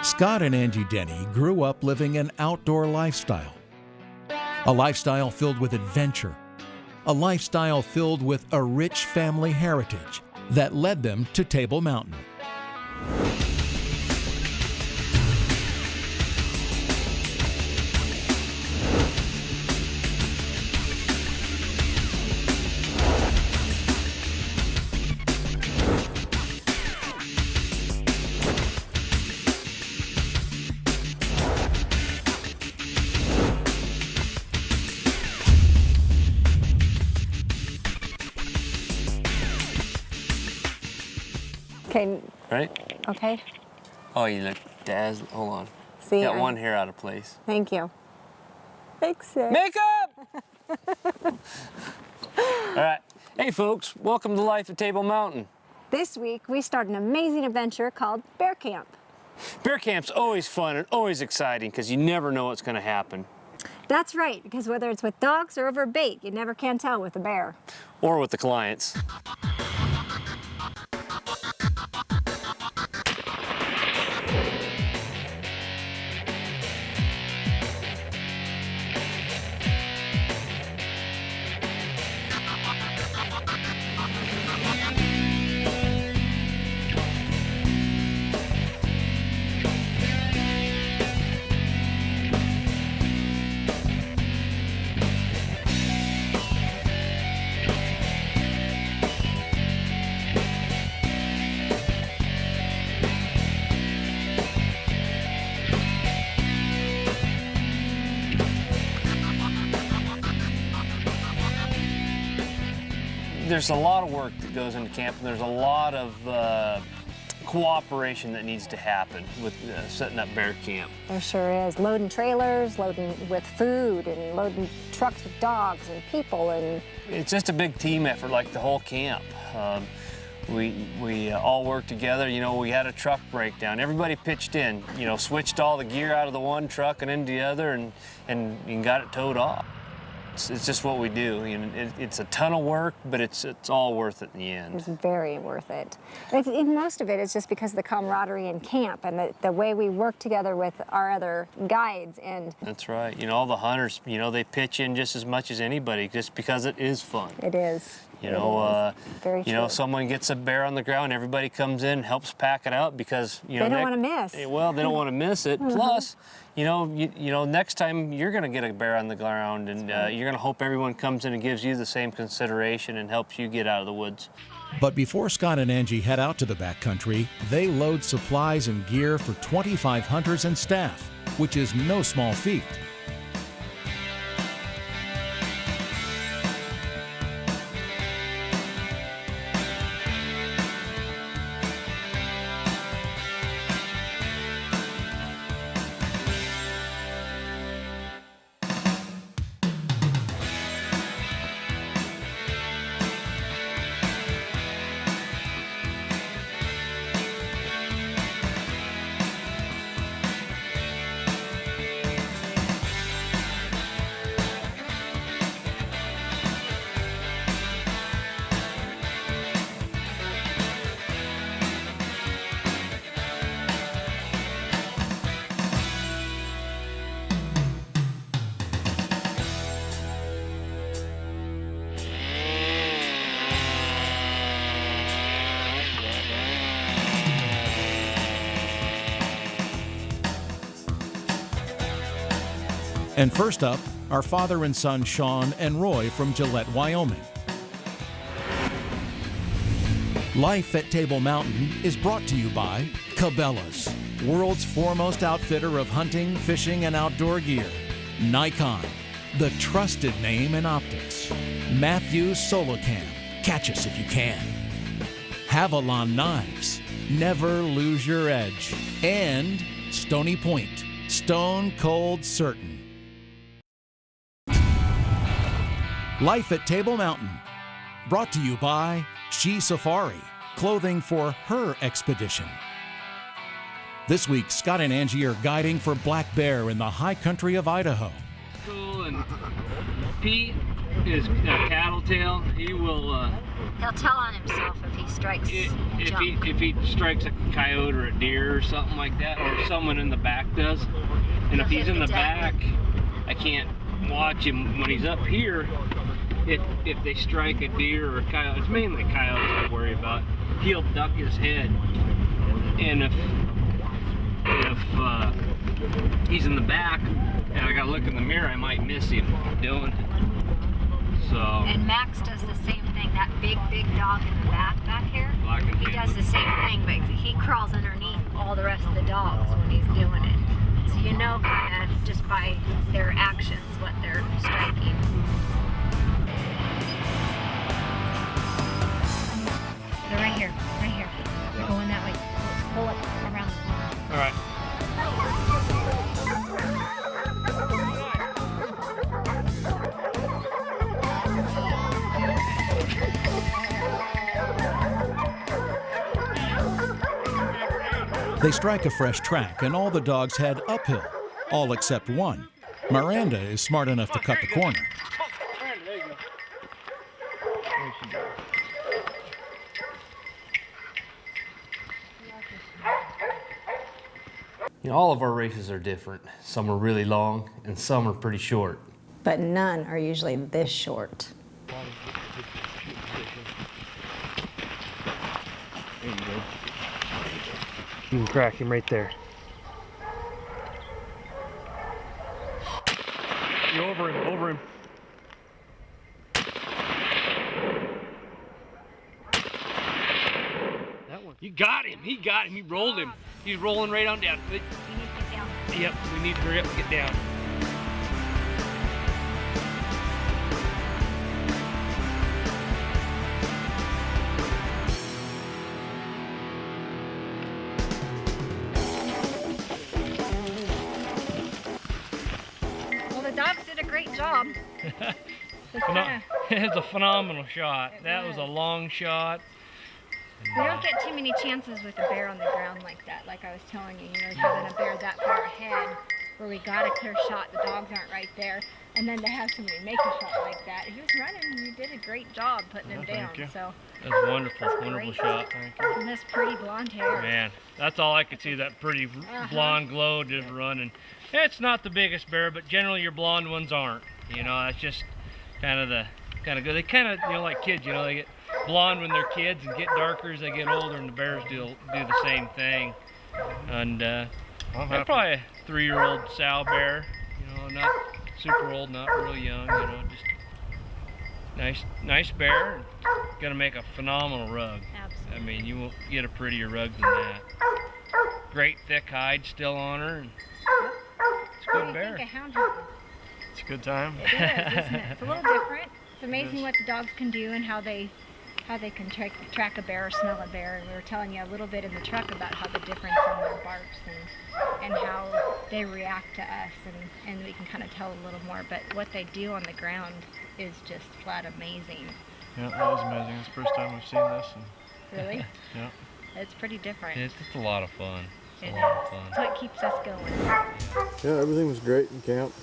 Scott and Angie Denny grew up living an outdoor lifestyle. A lifestyle filled with adventure. A lifestyle filled with a rich family heritage that led them to Table Mountain. Okay. Right? Okay. Oh, you look dazzling. Hold on. See, Got one hair out of place. Thank you. Fix it. Makeup! All right. Hey, folks. Welcome to Life at Table Mountain. This week, we start an amazing adventure called Bear Camp. Bear camp's always fun and always exciting because you never know what's going to happen. That's right, because whether it's with dogs or over bait, you never can tell with a bear. Or with the clients. There's a lot of work that goes into camp, and there's a lot of cooperation that needs to happen with setting up bear camp. There sure is. Loading trailers, loading with food, and loading trucks with dogs and people. And it's just a big team effort, like the whole camp. We all worked together. You know, we had a truck breakdown. Everybody pitched in. You know, switched all the gear out of the one truck and into the other, and got it towed off. It's just what we do. You know, it's a ton of work, but it's all worth it in the end. it's very worth it. Most of it is just because of the camaraderie in camp and the way we work together with our other guides. And that's right. You know, all the hunters, you know, they pitch in just as much as anybody just because it is fun. it is. You know, Very you know, true. someone gets a bear on the ground, everybody comes in and helps pack it out because, you know, They don't want to miss. well, they don't want to miss it. Plus, you know, next time you're going to get a bear on the ground, and you're going to hope everyone comes in and gives you the same consideration and helps you get out of the woods. But before Scott and Angie head out to the backcountry, they load supplies and gear for 25 hunters and staff, which is no small feat. And first up, our father and son Sean and Roy from Gillette, Wyoming. Life at Table Mountain is brought to you by Cabela's, world's foremost outfitter of hunting, fishing, and outdoor gear. Nikon, the trusted name in optics. Matthews Solocam, catch us if you can. Havalon Knives, never lose your edge. And Stony Point, stone cold certain. Life at Table Mountain, brought to you by She Safari, clothing for her expedition. This week, Scott and Angie are guiding for black bear in the high country of Idaho. Cool, and Pete, is a cattle tail. He will. He'll tell on himself if he strikes if he strikes a coyote or a deer or something like that, or someone in the back does. And if he's in the back, I can't watch him when he's up here. If they strike a deer or a coyote, it's mainly coyotes I worry about. He'll duck his head, and if he's in the back and I gotta look in the mirror, I might miss him doing it. So. And Max does the same thing. That big dog in the back here. He does the same thing, but he crawls underneath all the rest of the dogs when he's doing it. So you know, kind of just by their actions what they're striking. They're right here. They're going that way. Pull it around the corner. All right. They strike a fresh track, and all the dogs head uphill, all except one. Miranda is smart enough to cut the corner. There you go. You know, all of our races are different. Some are really long, and some are pretty short. But none are usually this short. There you go. You can crack him right there. You're over him. That one. You got him. He got him. He rolled him. He's rolling right on down. You need to get down. Yep, we need to hurry up and get down. Well, the dogs did a great job. It's a phenomenal shot. That was a long shot. We don't get too many chances with a bear on the ground like that. Like I was telling you, having a bear that far ahead where we got a clear shot, the dogs aren't right there, and then to have somebody make a shot like that. He was running, and you did a great job putting him down. Thank you. So that was wonderful shot. Thank you. and this pretty blonde hair. Man, that's all I could see, that pretty blonde glow just running. It's not the biggest bear, but generally your blonde ones aren't. That's just kind of good. They kind of, like kids, they get blonde when they're kids and get darker as they get older, and the bears do the same thing. And they're probably a 3-year-old sow bear, not super old, not real young, just nice bear. Gonna make a phenomenal rug. Absolutely. I mean, you won't get a prettier rug than that. Great thick hide still on her, and it's a good bear. What do you think of hound hunting? It's a good time. It is, isn't it? It's a little different. It's amazing what the dogs can do and how they can track a bear or smell a bear. And we were telling you a little bit in the truck about how the difference in their barks and how they react to us, and we can kind of tell a little more. But what they do on the ground is just flat amazing. Yeah, that is amazing. It's the first time we've seen this. Really? Yeah. It's pretty different. It's just a lot of fun. It is. That's what keeps us going. Yeah, everything was great in camp.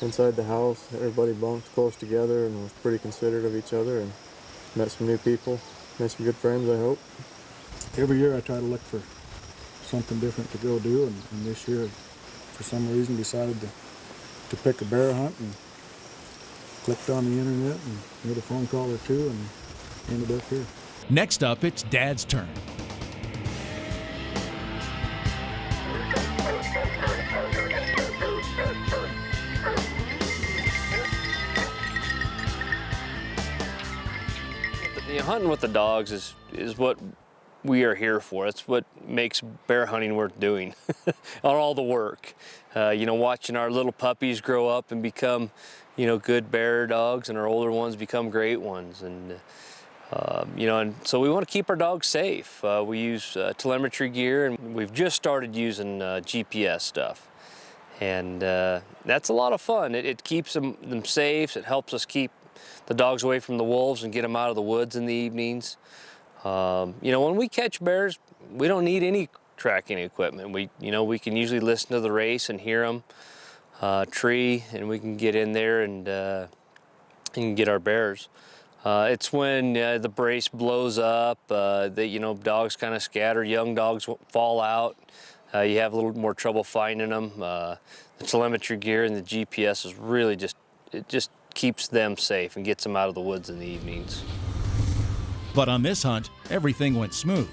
Inside the house, everybody bunked close together and was pretty considerate of each other, and met some new people, made some good friends, I hope. Every year I try to look for something different to go do, and this year, for some reason, decided to pick a bear hunt, and clicked on the internet and made a phone call or two and ended up here. Next up, it's Dad's turn. Hunting with the dogs is what we are here for. It's what makes bear hunting worth doing. All the work. Watching our little puppies grow up and become, good bear dogs, and our older ones become great ones. And and so we want to keep our dogs safe. We use telemetry gear, and we've just started using GPS stuff. And that's a lot of fun. It keeps them safe. It helps us keep the dogs away from the wolves and get them out of the woods in the evenings. When we catch bears, we don't need any tracking equipment. We can usually listen to the race and hear them tree, and we can get in there and and get our bears. It's when the brace blows up, that dogs kind of scatter, young dogs fall out. You have a little more trouble finding them. The telemetry gear and the GPS is really just keeps them safe and gets them out of the woods in the evenings. But on this hunt, everything went smooth.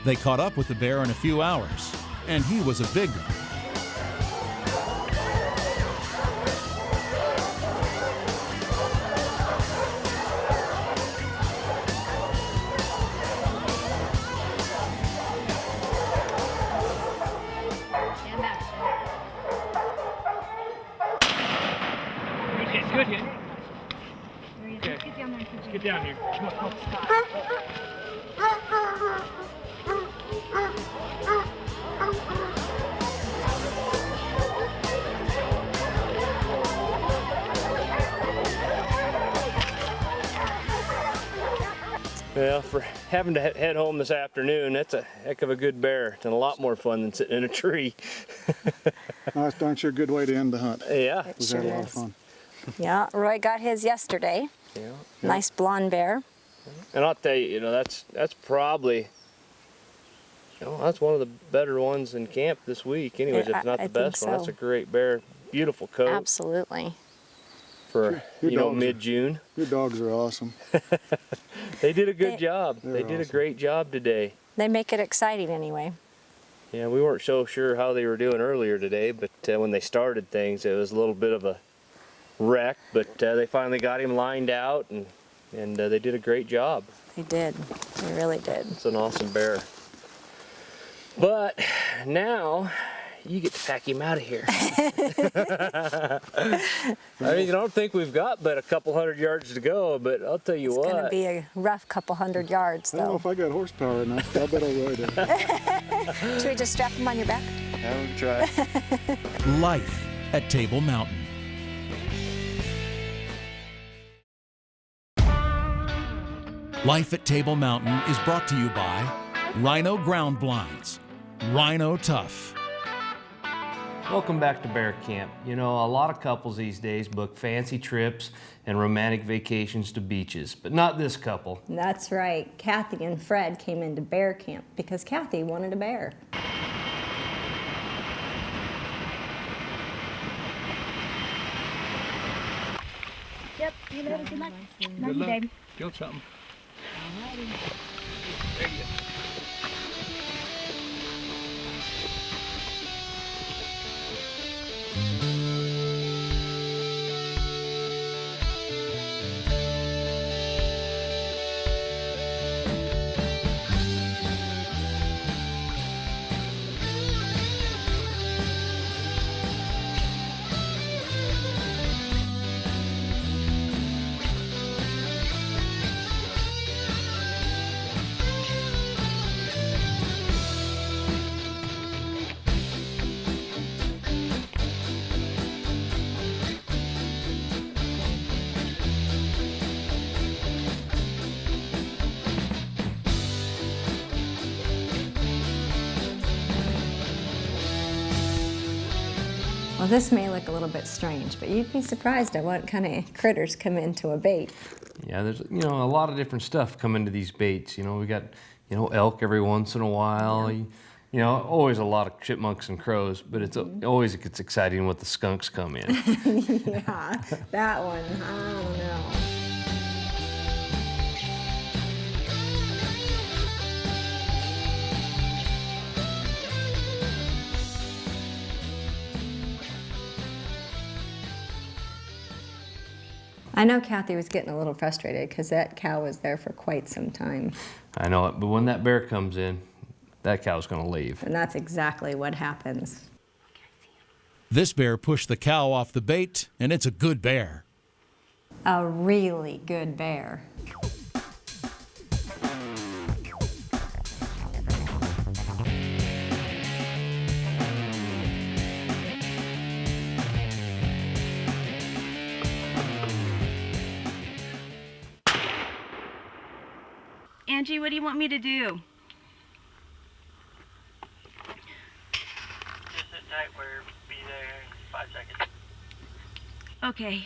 They caught up with the bear in a few hours, and he was a big one. Good hit. Okay. Get down there. Get down here. Come on, come Well, for having to head home this afternoon, that's a heck of a good bear. It's a lot more fun than sitting in a tree. That's darn sure a good way to end the hunt. Yeah. It was a lot of fun. Yeah, Roy got his yesterday. Yeah. Nice blonde bear. And I'll tell you, that's probably, that's one of the better ones in camp this week. Anyways, if not the best one. That's a great bear. Beautiful coat. Absolutely. For mid-June. Your dogs are awesome. They did a good job. They did a great job today. They make it exciting anyway. Yeah, we weren't so sure how they were doing earlier today, but when they started things, it was a little bit of a wreck, but they finally got him lined out, and they did a great job. They did. They really did. It's an awesome bear. But now you get to pack him out of here. I don't think we've got but a couple hundred yards to go, but I'll tell you what. It's going to be a rough couple hundred yards, though. I don't know if I got horsepower enough. I bet I'll ride it. Should we just strap him on your back? I would try. Life at Table Mountain. Life at Table Mountain is brought to you by Rhino Ground Blinds. Rhino Tough. Welcome back to Bear Camp. A lot of couples these days book fancy trips and romantic vacations to beaches, but not this couple. That's right. Kathy and Fred came into bear camp because Kathy wanted a bear. Yep, you later. Good luck. Love you, babe. Kill something. Well, this may look a little bit strange, but you'd be surprised at what kind of critters come into a bait. Yeah, there's a lot of different stuff come into these baits. We got elk every once in a while. Yeah. Always a lot of chipmunks and crows, but it's always it gets exciting when the skunks come in. Yeah, that one, I don't know. I know Kathy was getting a little frustrated because that cow was there for quite some time. I know it, but when that bear comes in, that cow's going to leave. And that's exactly what happens. This bear pushed the cow off the bait, and it's a good bear. A really good bear. Angie, what do you want me to do? Just sit tight, we'll be there in 5 seconds. Okay.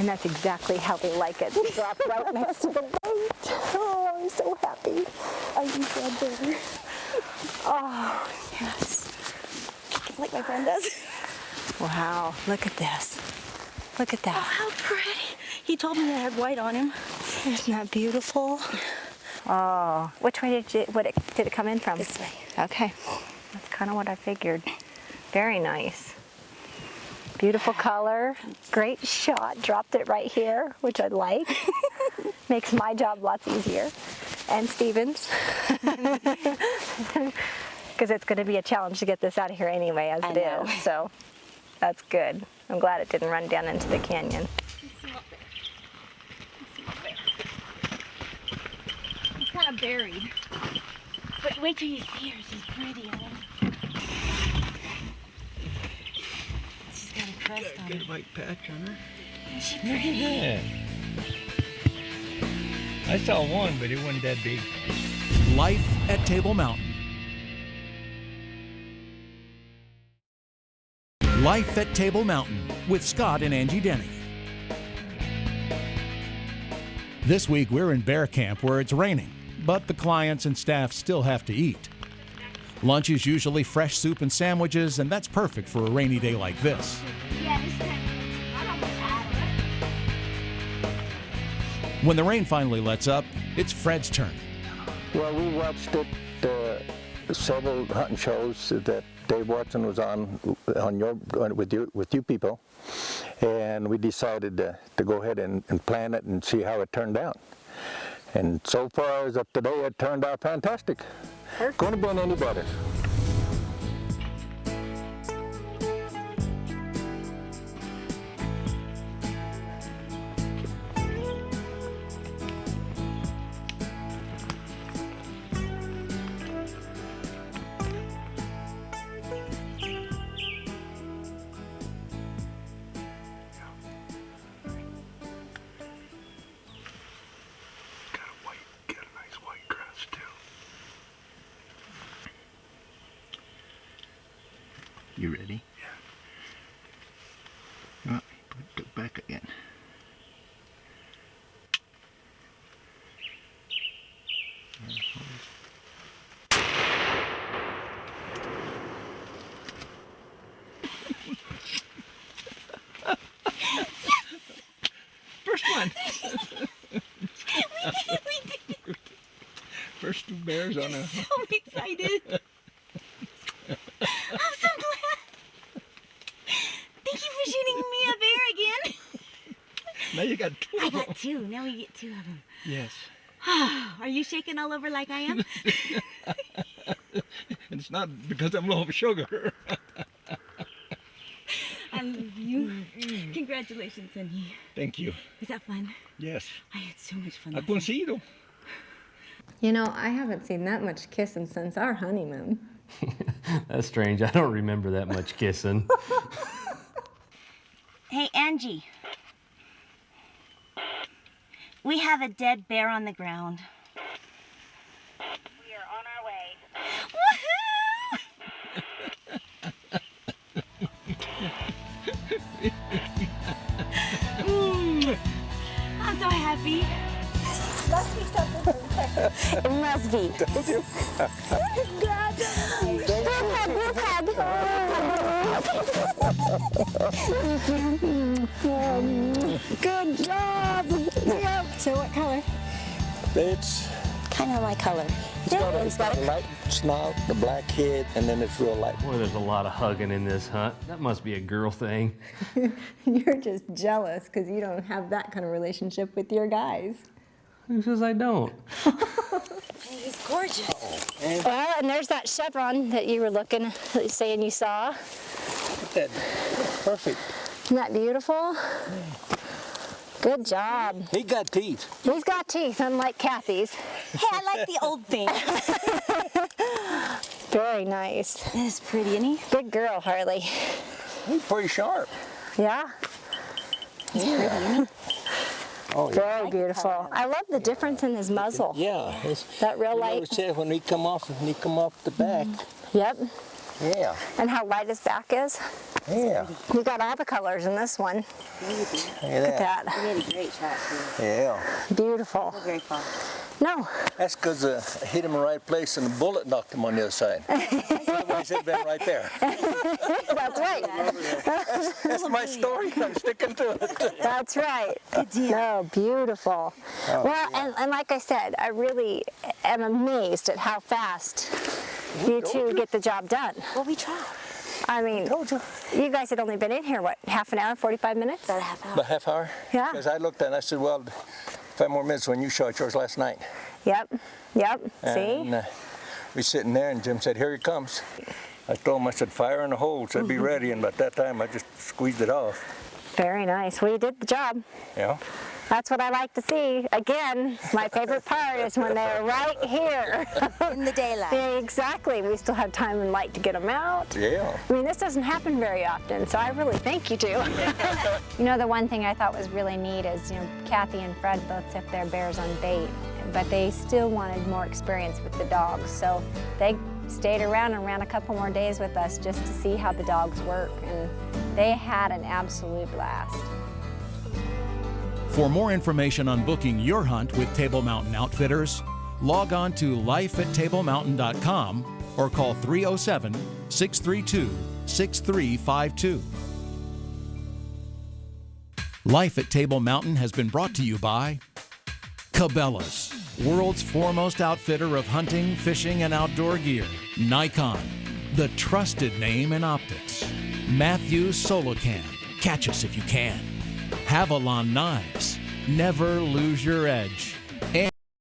And that's exactly how they like it. They drop right next to the boat. Oh, I'm so happy. Are you glad, baby? Oh, yes. Like my friend does. Wow, look at this. Look at Oh, that. how pretty. He told me I had white on him. Isn't that beautiful? Oh, which way did it come in from? This way. Okay, that's kind of what I figured. Very nice. Beautiful color, great shot. Dropped it right here, which I like. Makes my job lots easier. And Steven's. Because it's going to be a challenge to get this out of here anyway, as it is. So that's good. I'm glad it didn't run down into the canyon. It's kind of buried. But wait till you see her. She's pretty. She's got a crest on her. Good white patch on her. Isn't she Look pretty? at that. I saw one, but it wasn't that big. Life at Table Mountain. Life at Table Mountain with Scott and Angie Denny. This week we're in bear camp where it's raining, but the clients and staff still have to eat. Lunch is usually fresh soup and sandwiches, and that's perfect for a rainy day like this. Yeah, this time I almost had it. When the rain finally lets up, it's Fred's turn. Well, we watched it, several hunting shows that Dave Watson was on with you people, and we decided to go ahead and plan it and see how it turned out. And so far as up to today, it turned out fantastic. Couldn't have been any better. Got a nice white crest too. You ready? Yeah. Oh, put it back again. First one. We did. First two bears on a. So excited. I'm so glad. Thank you for shooting me a bear again. Now you got two. I got two. Now we get two of them. Yes. Are you shaking all over like I am? And it's not because I'm low of sugar. I love you. Congratulations, honey. Thank you. Was that fun? Yes. I had so much fun. Ha last night. coincidido. You know, I haven't seen that much kissing since our honeymoon. That's strange. I don't remember that much kissing. Hey, Angie. We have a dead bear on the ground. We are on our way. Woohoo! I'm so happy. Must be something from Texas. It must be. Good job. Yep. So what color? It's Kind of my color. it's got a light snout, the black head, and then it's real light. Boy, there's a lot of hugging in this hunt. That must be a girl thing. You're just jealous because you don't have that kind of relationship with your guys. Who says I don't? He's gorgeous. Well, and there's that chevron that you were saying you saw. Look at that. Perfect. Isn't that beautiful? Good job. He got teeth. He's got teeth, unlike Kathy's. Hey, I like the old thing. Very nice. That's pretty, isn't he? Good girl, Harley. He's pretty sharp. Yeah? He's pretty, isn't he? Oh, yeah. Very beautiful. I love the difference in his muzzle. Yeah. That real You light. never said when he come off the back. Yep. Yeah. And how light his back is. Yeah. You got all the colors in this one. Look Look at that. You made a great shot, too. Yeah. Beautiful. Not very far. No. That's because I hit him in the right place and the bullet knocked him on the other side. Otherwise, it'd been right there. That's right. That's my story. I'm sticking to it. That's right. No, beautiful. Well, and like I said, I really am amazed at how fast you two get the job done. Well, we tried. I mean, you guys had only been in here, what, half an hour, 45 minutes? About a half hour. About a half hour? Yeah. Because I looked at it and I said, well, 5 more minutes when you shot yours last night. Yep, yep, see? And we sitting there and Jim said, here he comes. I told him, I said, fire in the hole, so be ready. And by that time, I just squeezed it off. Very nice. Well, you did the job. Yeah. That's what I like to see. Again, my favorite part is when they're right here. In the daylight. Yeah, exactly. We still have time and light to get them out. Yeah. I mean, this doesn't happen very often, so I really thank you two. You know, the one thing I thought was really neat is, you know, Kathy and Fred both took their bears on bait, but they still wanted more experience with the dogs, so they stayed around and ran a couple more days with us just to see how the dogs work, and they had an absolute blast. For more information on booking your hunt with Table Mountain Outfitters, log on to lifeattablemountain.com or call 307-632-6352. Life at Table Mountain has been brought to you by Cabela's, world's foremost outfitter of hunting, fishing, and outdoor gear. Nikon, the trusted name in optics. Matthews Solocan, catch us if you can. Havalon Knives, never lose your edge.